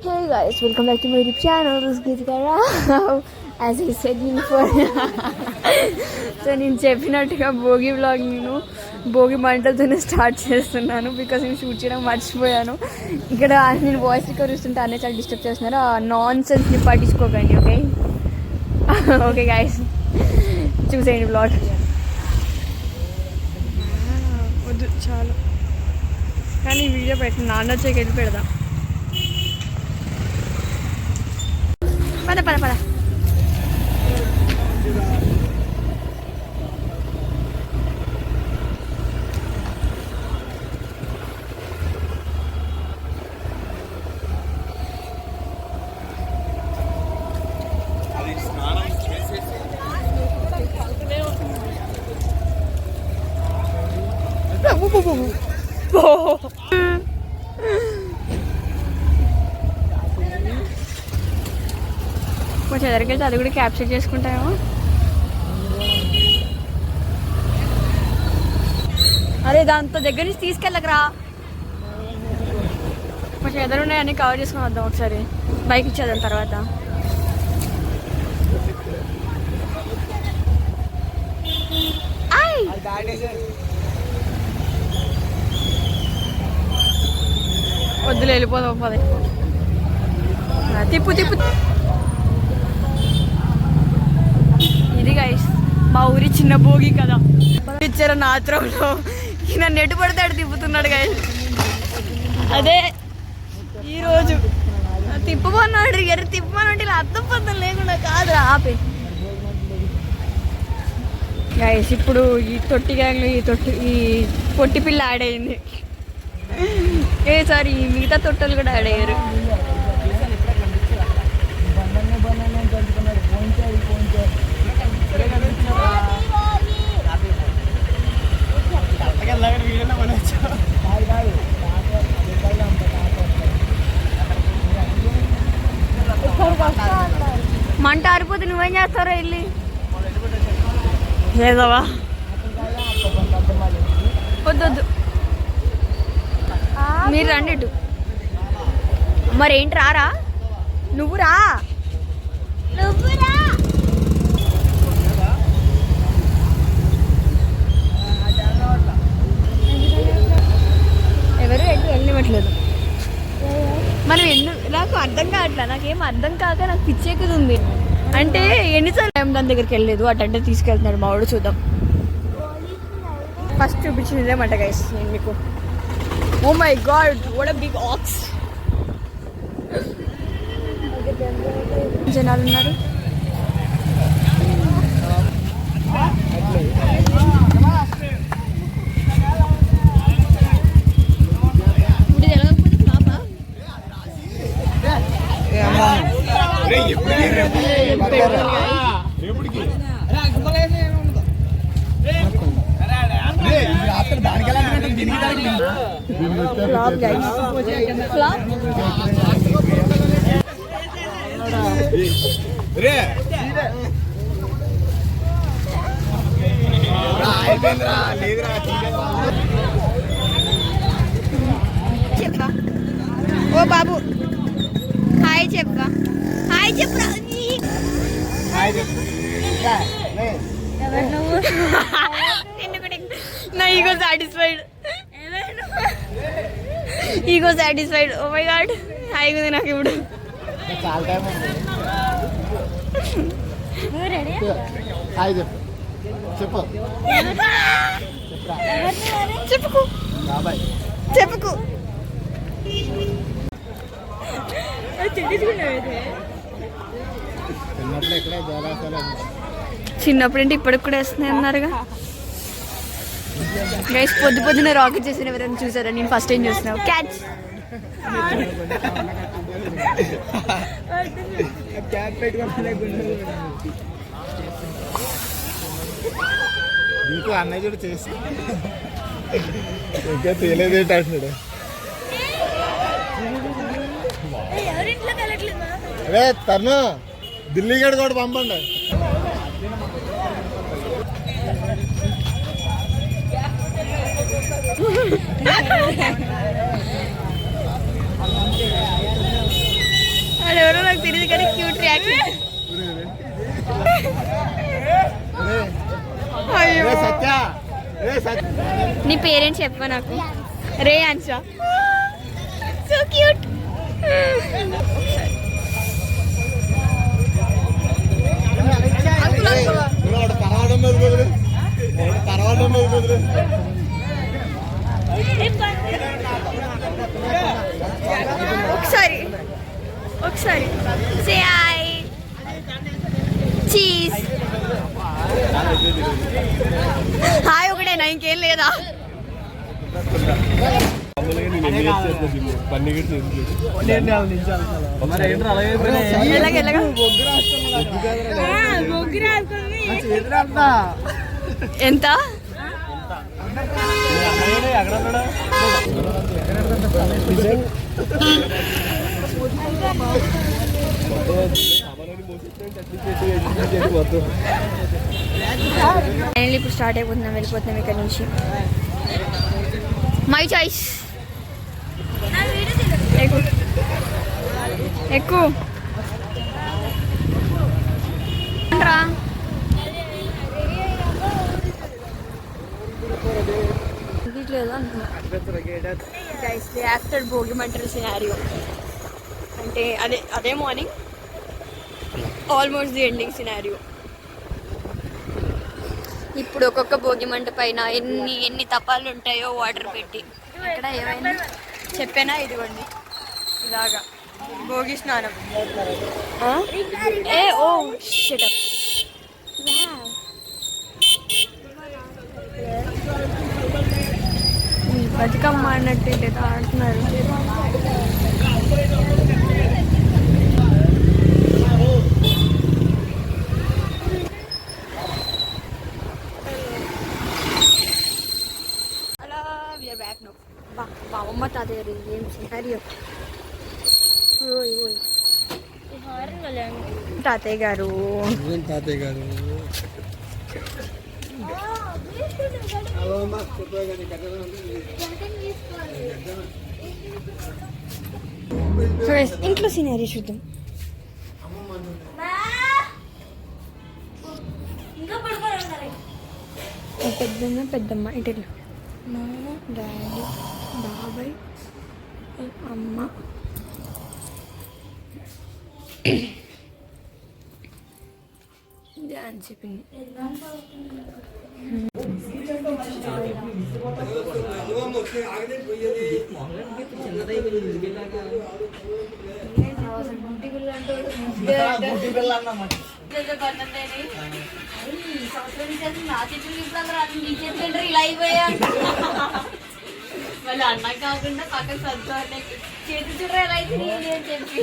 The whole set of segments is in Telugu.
Hey guys, welcome back to my YouTube channel. This is Geetika Rao. As I said before, so నేను చెప్పినట్టుగా భోగి వ్లాగ్ నేను భోగి మంటలతోనే స్టార్ట్ చేస్తున్నాను బికాస్ నేను షూట్ చేయడం మర్చిపోయాను. ఇక్కడ నేను వాయిస్ రికార్డ్ ఇస్తుంటే అన్నీ చాలా డిస్టర్బ్ చేస్తున్నారు. ఆ నాన్ సెన్స్ని పట్టించుకోకండి. ఓకే ఓకే గైస్, చూసేయండి వ్లాగ్. వద్దు చాలు, కానీ వీడియో పెట్టి నాన్న వచ్చాక వెళ్ళి పెడదాం. పద పద పద. కొంచెం ఎదరికెళ్తే అది కూడా క్యాప్చర్ చేసుకుంటామేమో. అరే దాంతో దగ్గర నుంచి తీసుకెళ్ళకరా. కొంచెం ఎదురున్నాయని కవర్ చేసుకుని వద్దాం ఒకసారి. బైక్ ఇచ్చేద్దాం తర్వాత. వద్దులే, వెళ్ళిపోదాం. పదే తిప్పు తిప్పు. ఇది గైస్ మా ఊరి చిన్న భోగి కదా. ఇచ్చారు నా ఆత్రంలో ఈయన నెట్టు పడితే తిప్పుతున్నాడు గైస్. అదే ఈరోజు తిప్పమన్నాడు. ఎర్ర తిప్పమనంటే ఇలా అర్థం పద్ధం లేకుండా కాదురా, ఆపే గైస్. ఇప్పుడు ఈ తొట్టి గ్యాంగ్లో ఈ పొట్టి పిల్ల యాడ్ అయింది. సారీ, మిగతా తొట్టలు కూడా యాడ్ అయ్యారు. మంట ఆరిపోతే నువ్వేం చేస్తారో వెళ్ళి లేదవా. వద్దొద్దు, మీరు రండి ఇటు. మరేంటి రారా, నువ్వు రా. ఎవరు ఎటు వెళ్ళనివ్వట్లేదు. మనం నాకు అర్థం కావట్లే. నాకేం అర్థం కాక నాకు పిచ్చేకుతుంది. అంటే ఎన్నిసార్లు దాని దగ్గరికి వెళ్ళలేదు, అటంటే తీసుకెళ్తున్నాడు మా వాడు. చూద్దాం. ఫస్ట్ చూపించింది ఇదేమంట గైస్ నేను మీకు. Oh my God, what a big ox. జనాలు ఉన్నారు. చెప్పా ఓ బాబు, హాయ్ చెప్పా. హాయ్ చెప్పరా. నా ego satisfied. Ego satisfied. Oh my God, హాయిగా ఉంది నాకు ఇప్పుడు. చెప్పుకు చెప్పుకు. చిన్నప్పుడు అంటే ఇప్పటికి కూడా వేస్తున్నాయి అన్నారుగా గైస్. పొద్దునే రాకెట్ చేసిన ఎవరైనా చూసారా? నేను ఫస్ట్ టైం చూస్తున్నావు. క్యాచ్. నీకు అన్నయ్య కూడా చేసి ఇంకా తెలియదేంటున్నాడు. అరే తను ఢిల్లీ గడ కూడా పంపండి. అయ్యో సత్య నీ పేరెంట్స్ చెప్ప నాకు. రే అన్షా సో క్యూట్. పరవాడం మీద కుదురు, పరవాడం మీద కుదురు. ఒకసారి ఒకసారి సే హాయ్ చీజ్. హాయ్ ఒకటేనా, ఇంకేం లేదా? ఎంత ఫైనల్లీ ఇప్పుడు స్టార్ట్ అయిపోతున్నాం, వెళ్ళిపోతున్నాం ఇక్కడ నుంచి. My choice. ఎక్కువ ఎక్కువ రా. లేదు అనుకున్నా గైస్. ఆఫ్టర్ భోగి మంటల సినారియో అంటే అదే morning almost the ending scenario. ఇప్పుడు ఒక్కొక్క భోగి మంట పైన ఎన్ని తపాలు ఉంటాయో వాటర్ పెట్టి. ఇక్కడ ఏమైనా చెప్పానా? ఇదిగోండి ఇలాగా భోగి స్నానం. ఏ ఓ షటప్. బతుకమ్మ అన్నట్టు లేదా ఆడుతున్నారు. అలా వీఆర్ బ్యాక్ నో. బావమ్మ తాతయ్య ఏం సినారియో. ఓయ్ ఓయ్ తాతయ్య గారు, తాతయ్య గారు ఇంట్లో సినారీ చూద్దాం. పెద్దమ్మ ఇటు నాన్న, డాడీ, బాబాయ్, అమ్మ. అని చెప్పింది. వాళ్ళు అన్నా కాకుండా పక్కన సర్దు చేతి చూడరా ఎలా అయితే అని చెప్పి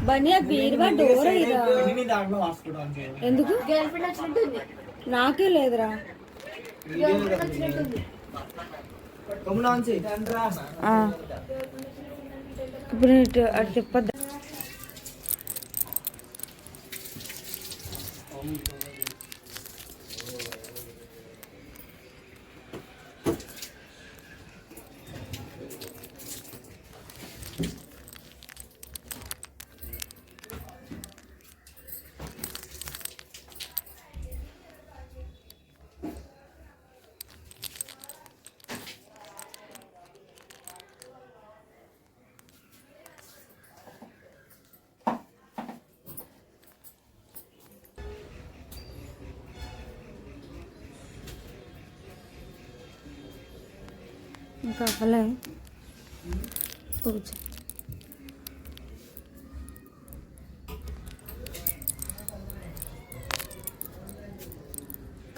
బనియా బీరువా డోర్ ఎందుకు? గర్ల్ ఫ్రెండ్ వచ్చినట్టుంది. నాకే లేదురా. ఇప్పుడు అటు చెప్పద్దు. ఇంకా అవ్వలే పూజ.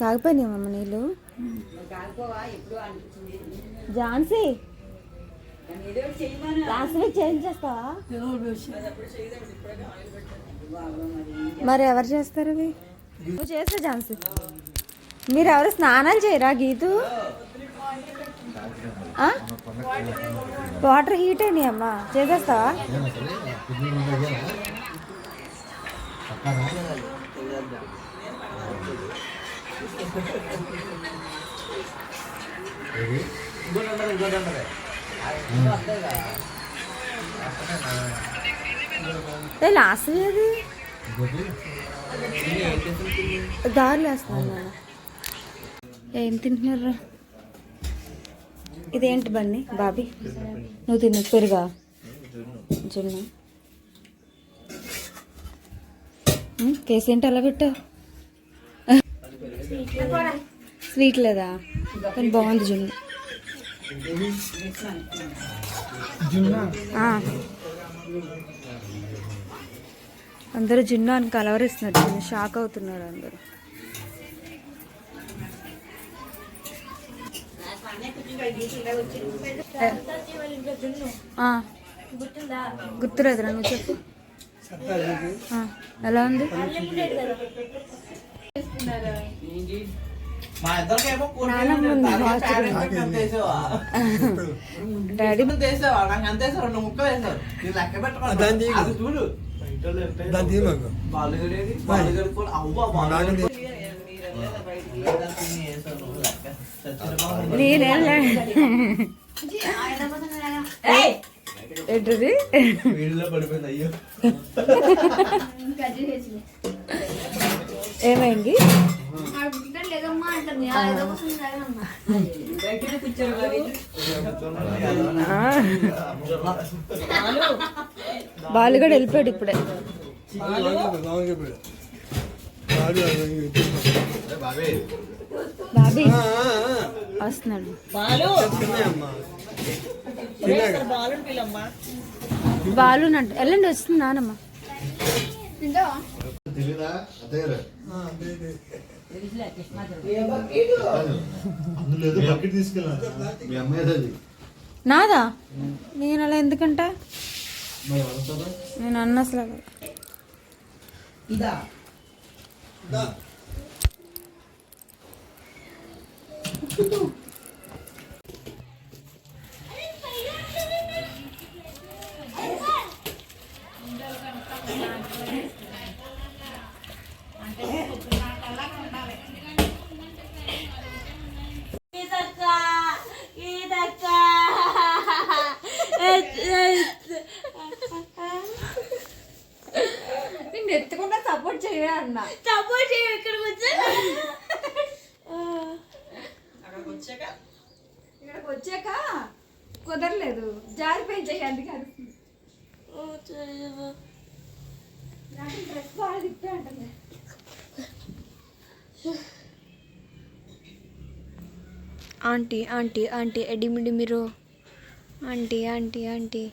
కాగిపోయినాయమ్మా నీళ్ళు. ఝాన్సీ చేంజ్ చేస్తావా? మరి ఎవరు చేస్తారు అవి? నువ్వు చేస్తా ఝాన్సీ. మీరు ఎవరు స్నానాలు చేయరా గీతు? వాటర్ హీట్ అయినాయి అమ్మా, చేసేస్తావా? లాస్ట్ అది దారిలో వేస్తున్నాను. ఏం తింటున్నారు? ఇదేంటి బన్నీ బాబీ? నువ్వు తిన్న పెరుగా జున్ను కేసు ఏంటి అలా పెట్టావు? స్వీట్ లేదా? కానీ బాగుంది జున్ను. అందరూ జున్ను అని కలవరిస్తున్నారు. జున్ను షాక్ అవుతున్నారు అందరూ. గుర్తులేదురా, నువ్వు చెప్పు. ఎలా ఉంది? డాడీ ఏంటది? ఏమైంది? బాలుగడ వెళ్ళిపోయాడు ఇప్పుడే. బాబీ వస్తున్నాడు. బాలు నంట వెళ్ళండి, వస్తుంది నానమ్మ. నాదా? నేను అలా ఎందుకంటా? నేను అన్న అసలు నేను ఎత్తుకుంటా సపోర్ట్ చేయాలన్నా. సపోర్ట్ చేయ ఇక్కడికి వచ్చాక కుదరలేదు, జారిపోయి చేయి. అందుకే డ్రెస్ బాగా తిప్పే అంటుంది. ఆంటీ ఆంటీ ఆంటీ ఎడిమిడి మీరు aunty aunty aunty.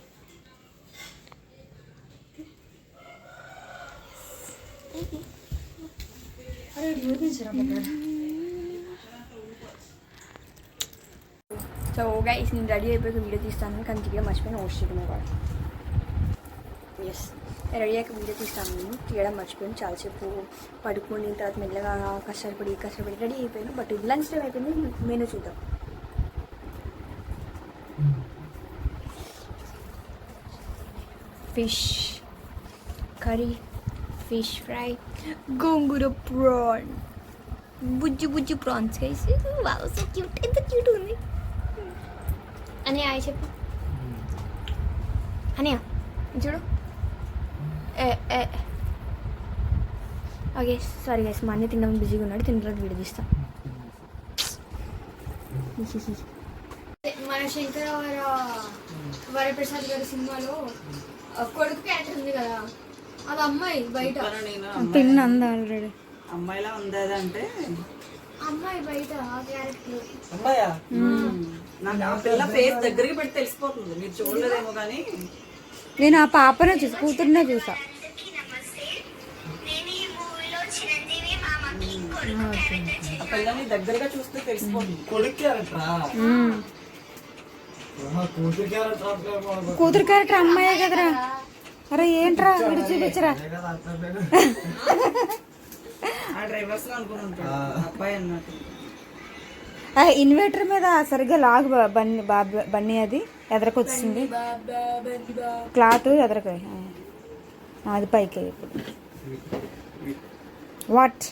So guys, నేను రెడీ అయిపోయి వీడియో తీస్తాను, కానీ తీయడం మర్చిపోయిన హోస్ట్ చేయడం కూడా. ఎస్, రెడీ అయ్యాక వీడియో తీస్తాను. నేను తీయడం మర్చిపోయాను. చాలాసేపు పడుకొని తర్వాత మెల్లగా కష్టపడి రెడీ అయిపోయాను. బట్ లంచ్ టైం అయిపోయింది. మెనూ చూద్దాం. Fish curry, fish fry, gongura prawn, బుజ్జి prawns guys. Wow, so cute. ఎంత క్యూట్ ఉంది అని ఆయ చెప్పు. అనియా చూడు. ఓకే, సారీ గైస్, మా అన్నీ తినడం బిజీగా ఉన్నాడు. తిన్న తర్వాత వీడియో తీస్తాం. మన శంకర వరప్రసాద్ గారి సినిమాలో కొడుకు క్యారెక్టర్ ఉంది కదా, అది అమ్మాయి బయట పిన్ అంది ఆల్రెడీ. అమ్మాయిలా ఉంది అంటే అమ్మాయి బయట ఆ క్యారెక్టర్ అమ్మాయా? నాకు ఆ పిల్ల ఫేస్ దగ్గరికి పెట్టి తెలిసిపోతుంది. మీరు చూడలేదేమో కానీ నేను ఆ పాపనే చూసి కూతురునే చూసా. ఆ పిల్లని దగ్గరగా చూస్తే తెలిసిపోతుంది. కూతురు క్యారెక్టర్ అమ్మాయే కదరా. అరే ఏంట్రా వీడు చూపించరా. ఆ డ్రైవర్స్ అనుకుంటాడు అబ్బాయి అన్నట్టు. ఇన్వర్టర్ మీద సరిగ్గా లాగు బన్నీ. అది ఎదరకొచ్చింది క్లాత్ ఎదరక, అది పైకి ఇప్పుడు. వాట్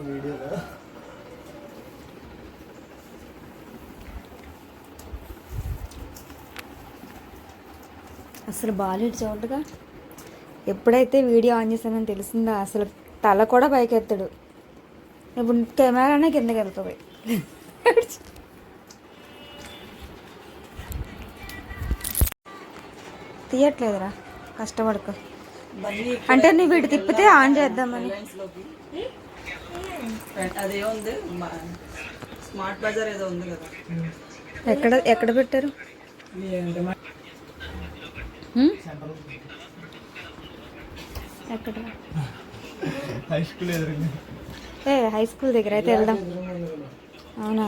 వీడియోలో అసలు బాలేడు చూడగా. ఎప్పుడైతే వీడియో ఆన్ చేశానని తెలిసిందో అసలు తల కూడా పైకి ఎత్తాడు. ఇప్పుడు కెమెరానే కిందకి వెళ్తుంది. తీయట్లేదురా, కష్టపడక. అంటే నువ్వు వీడు తిప్పితే ఆన్ చేద్దామని. అదే ఉంది, స్మార్ట్ బజార్ ఏదో ఉంది కదా. ఎక్కడ ఎక్కడ పెట్టారు? ఎక్కడ? హై స్కూల్ ఎదురుగా. హై స్కూల్ దగ్గర అయితే వెళ్దాం. అవునా,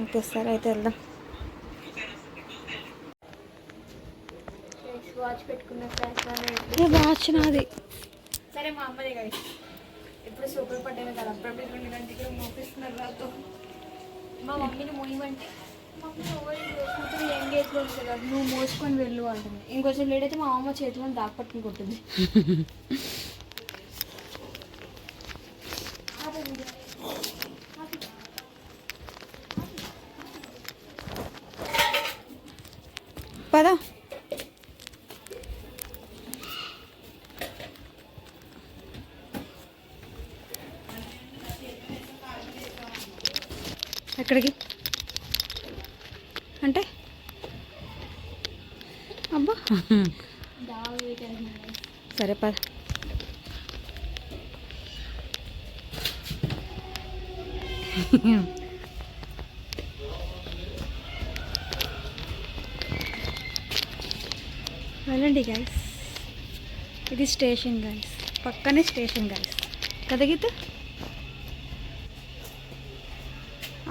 ఓకే సరే అయితే వెళ్దాం. వాచ్ పెట్టుకున్న వాచ్ నాది. సరే మా అమ్మదే కదా, ఎప్పుడు సూపర్ పడ్డాను కదా, అప్పుడప్పుడు 2 గంటలు మోపిస్తున్నారు రాతో. మా మమ్మీని మోయమంటే మమ్మీ కూతురు ఎంగేజ్లో ఉంటుంది కదా, నువ్వు మోసుకొని వెళ్ళు అంటుంది. ఇంకొంచెం లేట్ అయితే మా అమ్మ చేతిలో దాక్పట్టుకుని కొట్టింది. పదా ఎక్కడికి అంటే అబ్బా సరే పద. వెళ్ళండి గైస్, ఇది స్టేషన్ గైస్, పక్కనే స్టేషన్ గైస్ కదా గీత.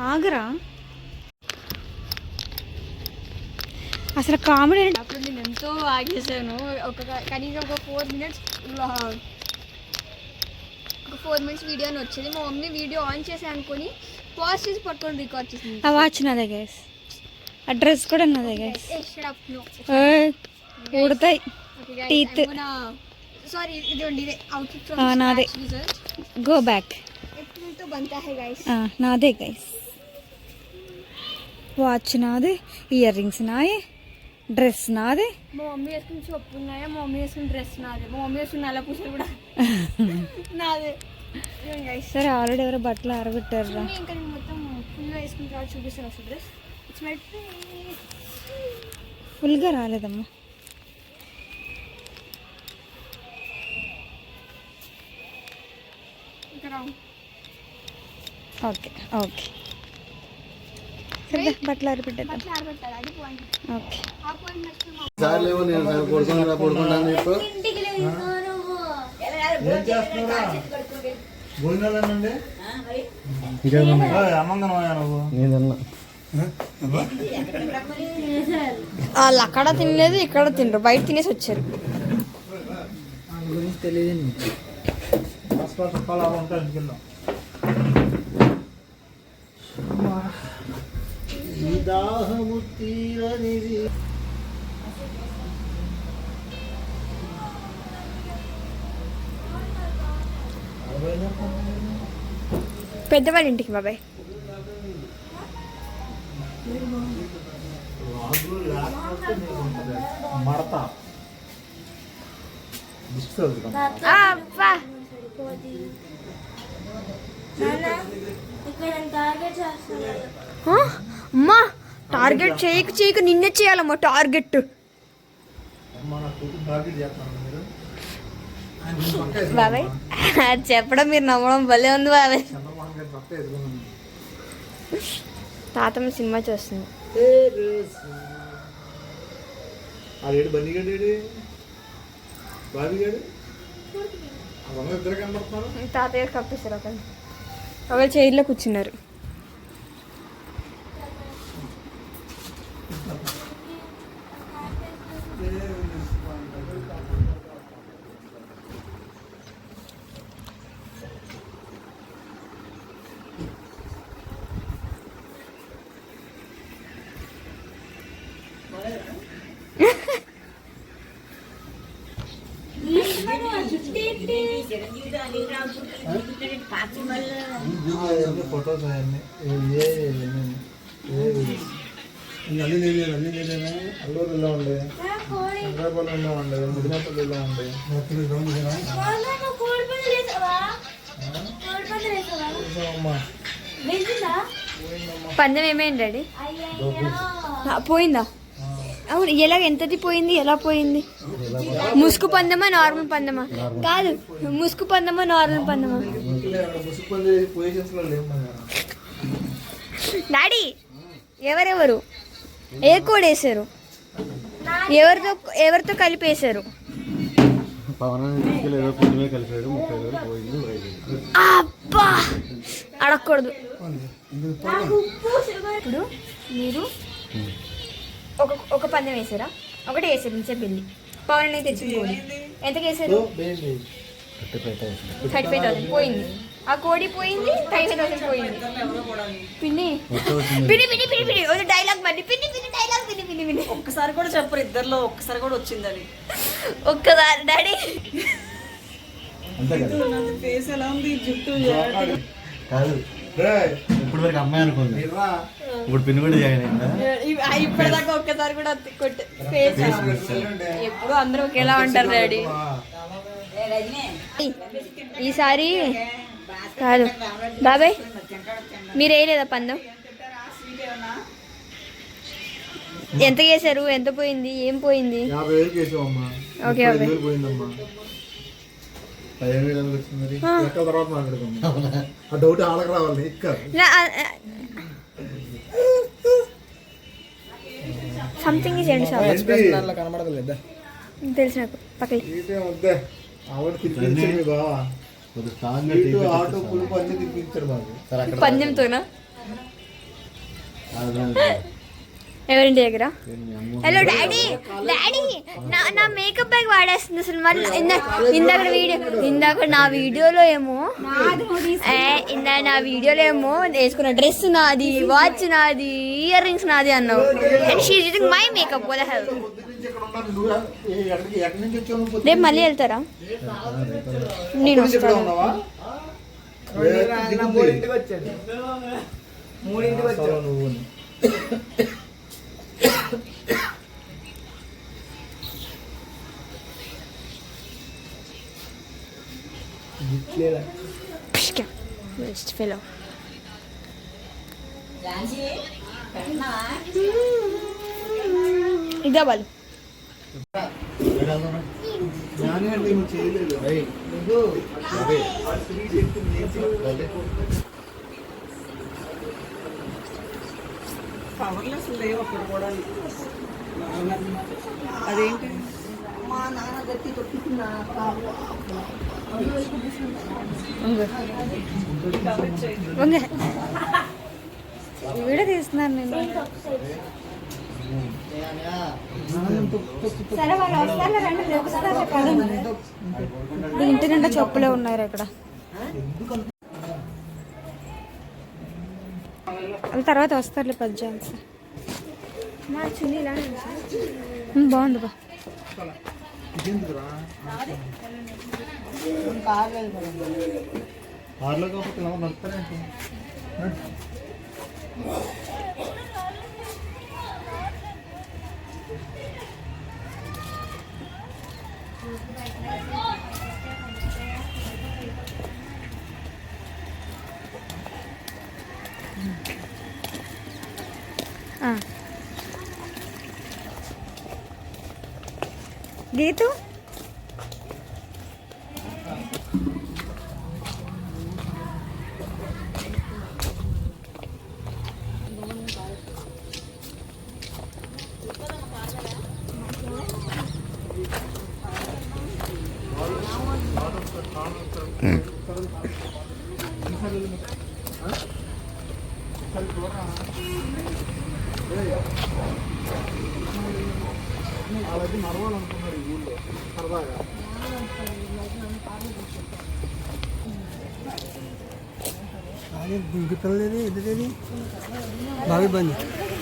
ఆగరా అసలు కామెడీ. అప్పుడు నేను ఎంతో ఆగేసాను, కనీసం ఒక 4 minutes వీడియో అని వచ్చేది. మా మమ్మీ వీడియో ఆన్ చేసి అనుకుని పాజ్ చేసి పట్టుకొని రికార్డ్ చేసింది. ఆ వాచ్ నాదే గైస్, ఆ డ్రెస్ కూడా నాదే గైస్. ఊడతాయి టీత్. సారీ ఇదే అవుట్ఫిట్ నాదే. Go back. నాదే గైస్, వాచ్ నాదే, ఇయర్ రింగ్స్ నాయే, డ్రెస్ నాదే. మా మమ్మీ వేసుకుని చొప్పు ఉన్నాయా, మా మమ్మీ వేసుకుని డ్రెస్ నాదే, మా మమ్మీ వేసుకుని నల్ల పూసలు కూడా నాదే. సరే ఆల్రెడీ ఎవరో బట్టలు ఆరబెట్టారు రా. ఇంకా నేను మొత్తం ఫుల్గా వేసుకుని రావాలి, చూపిస్తాను అసలు డ్రెస్. ఇట్స్ మై ఫుల్గా రాలేదమ్మా. ఓకే ఓకే సరే బట్టలు ఆరబెట్టేద్దాం. ఓకే వాళ్ళు అక్కడ తినలేదు, ఇక్కడ తినరు, బయట తినేసి వచ్చారు. తెలియదు పెద్దవాళ్ళ ఇంటికి బాబాయ్. అమ్మా టార్గెట్ చేయకు నిన్నే చేయాలమ్మా టార్గెట్. బాబాయ్ చెప్పడం మీరు నమ్మడం భలే ఉంది బాబాయ్. తాతమ్మ సినిమా చూస్తుంది. తాతయ్య కప్పిస్తారు, ఒకళ్ళు చైర్లో కూర్చున్నారు. ఫొటోస్ అవన్నీ అన్నీ లేదు అల్లూరులో ఉండే హైదరాబాద్లో ఉండే ముదినాపల్లిలో ఉండే అమ్మా పందెం ఏమైంది డాడీ? పోయిందా? అవును, ఎంతది పోయింది? ఎలా పోయింది? ముసుగు పందమా నార్మల్ పందమా? కాదు, ముసుగు పందమా నార్మల్ పందమా? డాడీ ఎవరెవరు ఏ కోడ్ వేసారు? ఎవరితో కలిపేశారు? అబ్బా అడగకూడదు. ఇప్పుడు మీరు ఒక పందెం వేసారా? ఒకటే వేసారు నుంచే పెళ్ళి పవన్ తెచ్చుకోండి. ఎంతకి వేసారు? 35,000 పోయింది. ఆ కోడి పోయింది, 35,000 పోయింది. పిన్ని పిన్ని పిన్ని పిన్ని పిన్ని ఒక డైలాగ్ మళ్ళీ పిన్ని పిన్ని డైలాగ్ పిన్ని పిన్ని పిన్ని ఒక్కసారి కూడా చెప్పరు ఇద్దరిలో, ఒక్కసారి కూడా వచ్చిందని. ఒక్కసారి డాడీ ఫేస్ ఎలా ఉంది, జుట్టు ఇప్పుడు వరకు అమ్మాయి అనుకుంది, ఇప్పుడు పిన్ కూడా ఇప్పటిదాకా ఒక్కసారి కూడా కొట్టు ఫేస్. ఎప్పుడు అందరూ ఒకేలా ఉంటారు డాడీ. ఈసారి కాదు బాబాయ్, మీరు వేయలేదా పందెం? ఎంత చేశారు? ఎంత పోయింది? ఏం పోయింది? 50,000 వేసామమ్మా. Okay okay పోయిందమ్మా. 15,000 వచ్చింది. లెక్కల తర్వాత మాట్లాడుకుందాం. ఆ డౌట్ ఆడకు రావాలి. సంథింగ్ ఇస్ ఎండ్ సార్ కనబడలేదు తెలుసు నాకు. పక్కకి వద్దే ఆవిడ తిప్పించాడు బావా. ఆటో పులుపు అన్ని తిప్పించాడు మాకు పందెంతోనా? ఎవరింటి దగ్గర? హలో డాడీ, డాడీ నా మేకప్ బ్యాగ్ వాడేస్తుంది అసలు. మళ్ళీ ఇందాక నా వీడియోలో ఏమో వేసుకున్న డ్రెస్ నాది, వాచ్ నాది, ఇయర్ రింగ్స్ నాది అన్నావు. And she is using my makeup. రేపు మళ్ళీ వెళ్తారా? నేను వస్తాను. ఫెలో ఇదా వాళ్ళు పవర్లెస్ లేవు అప్పుడు కూడా. అదేంటి మా నాన్న గట్టి తొక్కుతున్నా వీడియో తీస్తున్నాను నేను. ఇంటి నిండా చెప్పులే ఉన్నారు ఇక్కడ. తర్వాత వస్తారులే పద్యాలు. బాగుంది బా. గీతు వాళ్ళకి నడవాలనుకున్నారు ఈ ఊళ్ళో సరదాగా.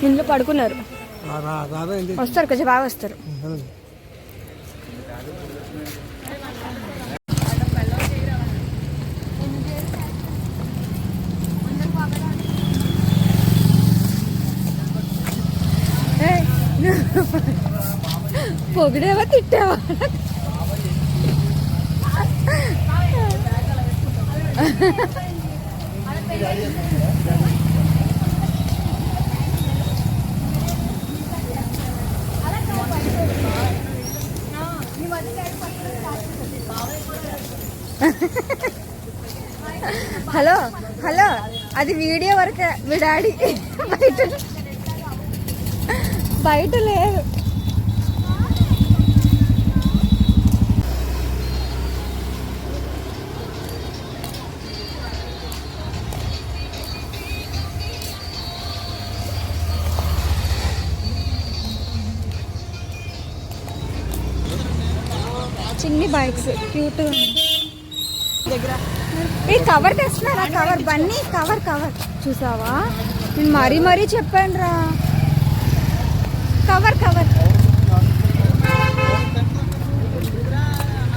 ఇంట్లో పడుకున్నారు. వస్తారు కొంచెం బాగా వస్తారు. పొగిడేవా తిట్టావా? హలో హలో, అది వీడియో వరకే. మీ డాడీ బయట లేదు. చిన్ని బైక్స్ క్యూట్ దగ్గర. ఈ కవర్ తెస్తున్నారా? కవర్ బన్నీ, కవర్ కవర్ చూసావా? నేను మరీ మరీ చెప్పాను రా. Cover cover.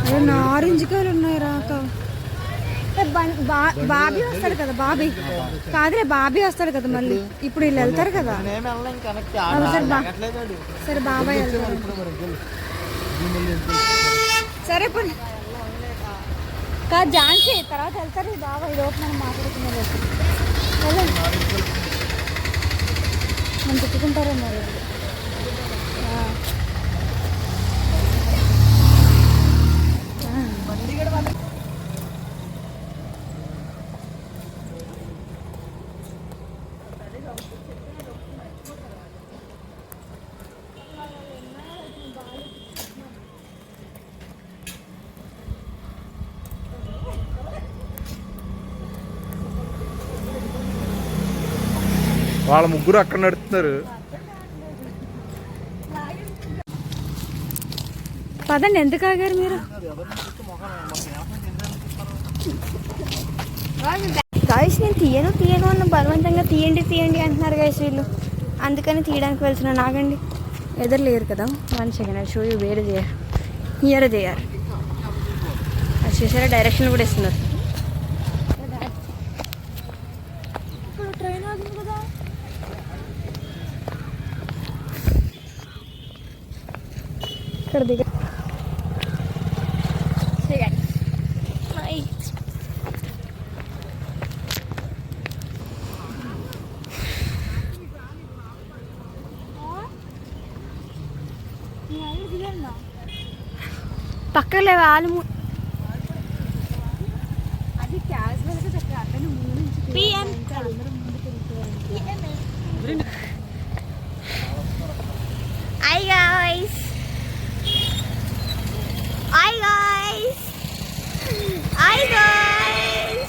అదే ఆరెంజ్ కాయలు ఉన్నాయిరా. బాబీ వస్తాడు కదా, బాబీ కాదురే, బాబీ వస్తాడు కదా మళ్ళీ. ఇప్పుడు వీళ్ళు వెళ్తారు కదా. సరే బాబాయ్ వెళ్తారు. సరే పోనీ కాదు ఝాన్సీ, తర్వాత వెళ్తారు బాబాయ్. లోపు మనం మాట్లాడుకునేది మనం తిట్టుకుంటారేమో. వాళ్ళ ముగ్గురు అక్కడ నడుస్తున్నారు. పదండి, ఎందుకు ఆగారు మీరు? గాయస్ నేను తీయను అన్న బలవంతంగా తీయండి అంటున్నారు గాయస్ వీళ్ళు. అందుకని తీయడానికి వెళ్తున్నాను. ఆగండి, ఎదురు లేరు కదా. 1 సెకండ్ షో యూ వేరే చేయరు, హియర్ చేయరు. అది చూసారా, డైరెక్షన్ కూడా ఇస్తున్నారు. ట్రైన్ ఆగింది కదా. ఇక్కడ దిగ పక్కలే వాళ్ళు. అది క్యాజువల్గా చెప్పారు. Hi guys. Hi guys. Hi guys.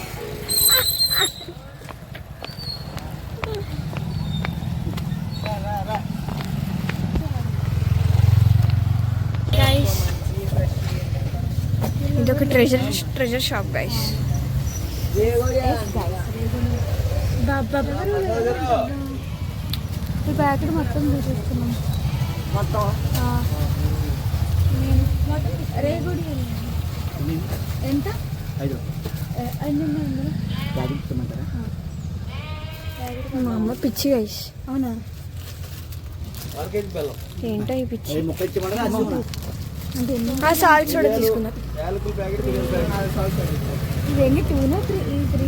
Guys, ఇదొక ట్రెజర్ షాప్ గైస్. ఈ ప్యాకెట్ మొత్తం చూసేస్తున్నాం. రేగుడి ఎంత? మా అమ్మ పిచ్చి గైస్. అవునా? ఏంటో ఈ పిచ్చి. సాల్ట్స్ కూడా తీసుకున్నారు. ఇవన్నీ 2 3